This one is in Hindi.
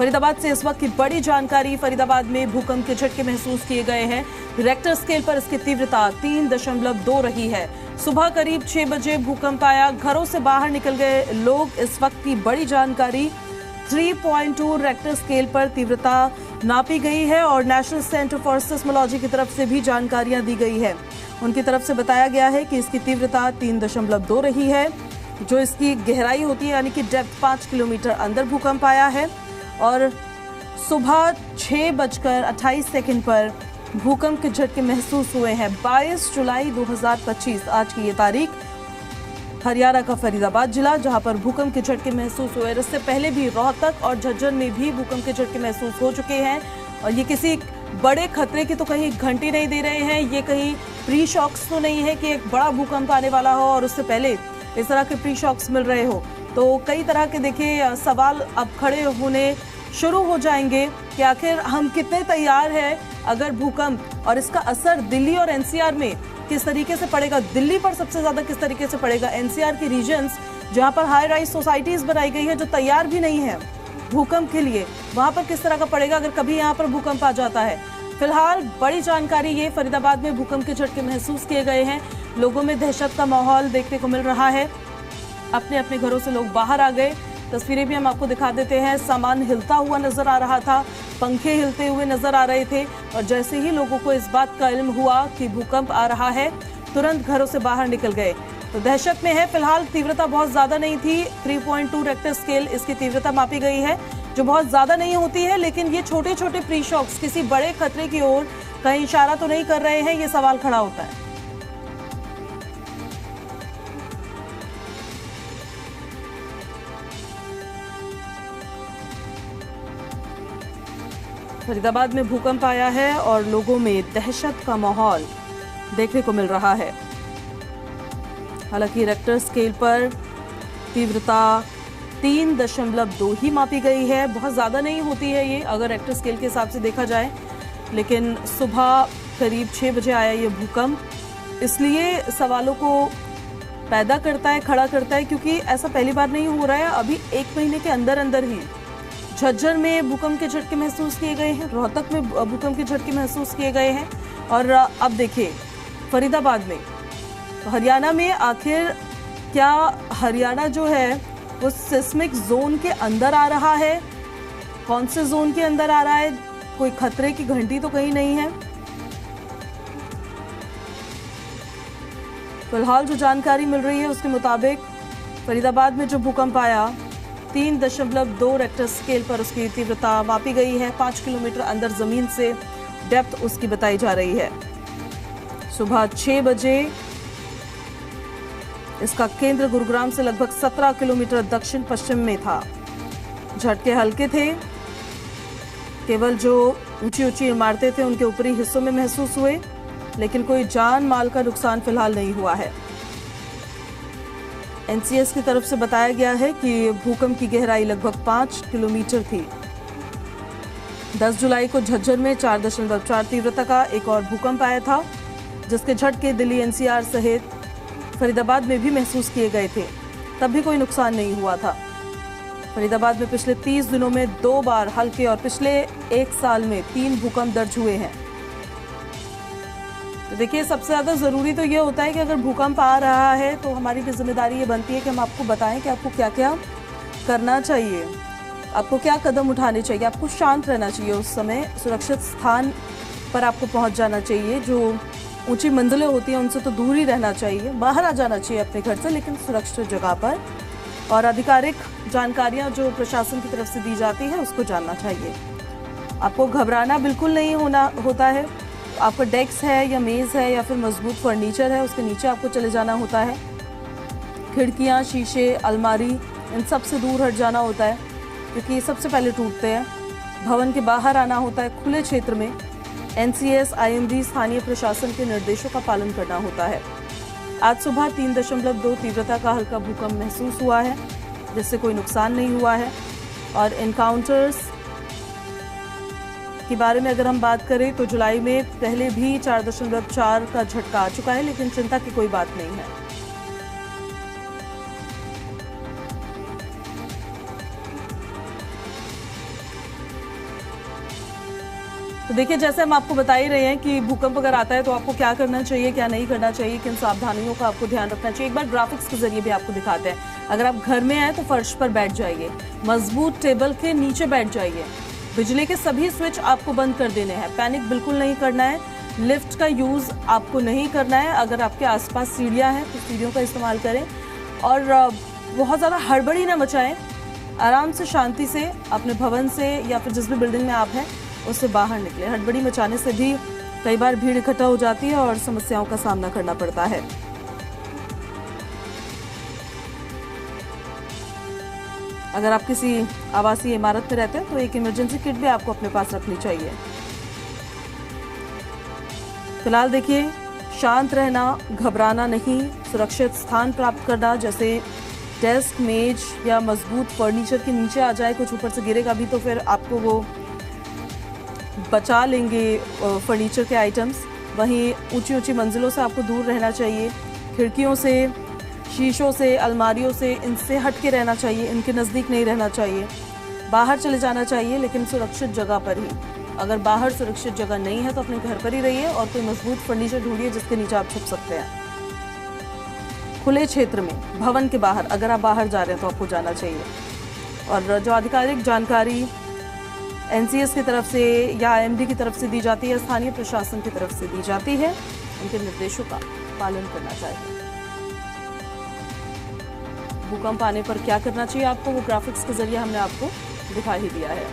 फरीदाबाद से इस वक्त की बड़ी जानकारी। फरीदाबाद में भूकंप के झटके महसूस किए गए हैं। रिक्टर स्केल पर इसकी तीव्रता 3.2 रही है। सुबह करीब 6 बजे भूकंप आया। घरों से बाहर निकल गए लोग। इस वक्त की बड़ी जानकारी। 3.2 रिक्टर स्केल पर तीव्रता नापी गई है और नेशनल सेंटर फॉर सिस्मोलॉजी की तरफ से भी जानकारियां दी गई है। उनकी तरफ से बताया गया है कि इसकी तीव्रता 3.2 रही है। जो इसकी गहराई होती है यानी कि डेप्थ 5 किलोमीटर अंदर भूकंप आया है और सुबह 6:28 पर भूकंप के झटके महसूस हुए हैं। 22 जुलाई 2025 आज की ये तारीख। हरियाणा का फरीदाबाद जिला जहां पर भूकंप के झटके महसूस हुए। इससे पहले भी रोहतक और झज्जर में भी भूकंप के झटके महसूस हो चुके हैं और ये किसी बड़े खतरे की तो कहीं घंटी नहीं दे रहे हैं। ये कहीं प्री शॉक्स तो नहीं है कि एक बड़ा भूकंप आने वाला हो और उससे पहले इस तरह के प्री शॉक्स मिल रहे हो। तो कई तरह के देखिए सवाल अब खड़े होने शुरू हो जाएंगे कि आखिर हम कितने तैयार हैं अगर भूकंप और इसका असर दिल्ली और एनसीआर में किस तरीके से पड़ेगा। दिल्ली पर सबसे ज्यादा किस तरीके से पड़ेगा। एनसीआर की रीजन्स जहां पर हाई राइज सोसाइटीज बनाई गई है जो तैयार भी नहीं है भूकंप के लिए, वहां पर किस तरह का पड़ेगा अगर कभी यहां पर भूकंप आ जाता है। फिलहाल बड़ी जानकारी ये, फरीदाबाद में भूकंप के झटके महसूस किए गए हैं। लोगों में दहशत का माहौल देखने को मिल रहा है। अपने अपने घरों से लोग बाहर आ गए। तस्वीरें भी हम आपको दिखा देते हैं। सामान हिलता हुआ नजर आ रहा था, पंखे हिलते हुए नजर आ रहे थे और जैसे ही लोगों को इस बात का इल्म हुआ कि भूकंप आ रहा है तुरंत घरों से बाहर निकल गए। तो दहशत में है। फिलहाल तीव्रता बहुत ज्यादा नहीं थी। 3.2 रिक्टर स्केल इसकी तीव्रता मापी गई है जो बहुत ज्यादा नहीं होती है, लेकिन ये छोटे छोटे प्री शॉक्स किसी बड़े खतरे की ओर कहीं इशारा तो नहीं कर रहे हैं, ये सवाल खड़ा होता है। फरीदाबाद में भूकंप आया है और लोगों में दहशत का माहौल देखने को मिल रहा है। हालांकि रिक्टर स्केल पर तीव्रता 3.2 ही मापी गई है। बहुत ज़्यादा नहीं होती है ये अगर रिक्टर स्केल के हिसाब से देखा जाए, लेकिन सुबह करीब 6 बजे आया ये भूकंप, इसलिए सवालों को पैदा करता है, खड़ा करता है, क्योंकि ऐसा पहली बार नहीं हो रहा है। अभी 1 महीने के अंदर अंदर ही झज्जर में भूकंप के झटके महसूस किए गए हैं, रोहतक में भूकंप के झटके महसूस किए गए हैं और अब देखिए फरीदाबाद में। तो हरियाणा में आखिर क्या हरियाणा जो है वो सिस्मिक जोन के अंदर आ रहा है? कौन से जोन के अंदर आ रहा है? कोई खतरे की घंटी तो कहीं नहीं है। फिलहाल जो जानकारी मिल रही है उसके मुताबिक फरीदाबाद में जो भूकंप आया 3.2 रिक्टर स्केल पर उसकी तीव्रता मापी गई है। 5 किलोमीटर अंदर जमीन से डेप्थ उसकी बताई जा रही है। सुबह 6 बजे इसका केंद्र गुरुग्राम से लगभग 17 किलोमीटर दक्षिण पश्चिम में था। झटके हल्के थे, केवल जो ऊंची ऊंची इमारतें थे उनके ऊपरी हिस्सों में महसूस हुए, लेकिन कोई जान माल का नुकसान फिलहाल नहीं हुआ है। एनसीएस की तरफ से बताया गया है कि भूकंप की गहराई लगभग 5 किलोमीटर थी। 10 जुलाई को झज्जर में 4.4 तीव्रता का एक और भूकंप आया था, जिसके झटके दिल्ली एनसीआर सहित फरीदाबाद में भी महसूस किए गए थे। तब भी कोई नुकसान नहीं हुआ था। फरीदाबाद में पिछले 30 दिनों में 2 बार हल्के और पिछले 1 साल में 3 भूकंप दर्ज हुए हैं। तो देखिए सबसे ज़्यादा ज़रूरी तो ये होता है कि अगर भूकंप आ रहा है तो हमारी भी जिम्मेदारी ये बनती है कि हम आपको बताएं कि आपको क्या क्या करना चाहिए, आपको क्या कदम उठाने चाहिए। आपको शांत रहना चाहिए, उस समय सुरक्षित स्थान पर आपको पहुंच जाना चाहिए। जो ऊंची मंजिलें होती हैं उनसे तो दूर ही रहना चाहिए, बाहर आ जाना चाहिए अपने घर से, लेकिन सुरक्षित जगह पर। और आधिकारिक जानकारियां जो प्रशासन की तरफ से दी जाती है उसको जानना चाहिए। आपको घबराना बिल्कुल नहीं होता है। आपका डेस्क है या मेज़ है या फिर मजबूत फर्नीचर है, उसके नीचे आपको चले जाना होता है। खिड़कियां, शीशे, अलमारी, इन सब से दूर हट जाना होता है क्योंकि ये सबसे पहले टूटते हैं। भवन के बाहर आना होता है, खुले क्षेत्र में। एनसीएस, आईएमडी, स्थानीय प्रशासन के निर्देशों का पालन करना होता है। आज सुबह 3.2 तीव्रता का हल्का भूकंप महसूस हुआ है, जिससे कोई नुकसान नहीं हुआ है। और एनकाउंटर्स के बारे में अगर हम बात करें तो जुलाई में पहले भी 4.4 का झटका आ चुका है, लेकिन चिंता की कोई बात नहीं है। तो देखिए, जैसे हम आपको बता ही रहे हैं कि भूकंप अगर आता है तो आपको क्या करना चाहिए, क्या नहीं करना चाहिए, किन सावधानियों का आपको ध्यान रखना चाहिए। एक बार ग्राफिक्स के जरिए भी आपको दिखाते हैं। अगर आप घर में हैं तो फर्श पर बैठ जाइए, मजबूत टेबल के नीचे बैठ जाइए, बिजली के सभी स्विच आपको बंद कर देने हैं, पैनिक बिल्कुल नहीं करना है, लिफ्ट का यूज आपको नहीं करना है। अगर आपके आसपास सीढ़ियां हैं तो सीढ़ियों का इस्तेमाल करें और बहुत ज़्यादा हड़बड़ी ना मचाएं। आराम से, शांति से अपने भवन से या फिर जिस भी बिल्डिंग में आप हैं उससे बाहर निकले। हड़बड़ी मचाने से भी कई बार भीड़ इकट्ठा हो जाती है और समस्याओं का सामना करना पड़ता है। अगर आप किसी आवासीय इमारत में रहते हैं तो एक इमरजेंसी किट भी आपको अपने पास रखनी चाहिए। फिलहाल देखिए, शांत रहना, घबराना नहीं, सुरक्षित स्थान प्राप्त करना, जैसे डेस्क, मेज या मजबूत फर्नीचर के नीचे आ जाए। कुछ ऊपर से गिरेगा भी तो फिर आपको वो बचा लेंगे फर्नीचर के आइटम्स। वहीं ऊंची ऊंची मंजिलों से आपको दूर रहना चाहिए, खिड़कियों से, शीशों से, अलमारियों से, इनसे हट के रहना चाहिए, इनके नज़दीक नहीं रहना चाहिए। बाहर चले जाना चाहिए लेकिन सुरक्षित जगह पर ही। अगर बाहर सुरक्षित जगह नहीं है तो अपने घर पर ही रहिए और कोई मजबूत फर्नीचर ढूंढिए जिसके नीचे आप छुप सकते हैं। खुले क्षेत्र में, भवन के बाहर, अगर आप बाहर जा रहे हैं तो आपको जाना चाहिए। और जो आधिकारिक जानकारी एनसीएस की तरफ से या आईएमडी की तरफ से दी जाती है, स्थानीय प्रशासन की तरफ से दी जाती है, उनके निर्देशों का पालन करना चाहिए। भूकंप आने पर क्या करना चाहिए आपको, वो ग्राफिक्स के जरिए हमने आपको दिखा ही दिया है।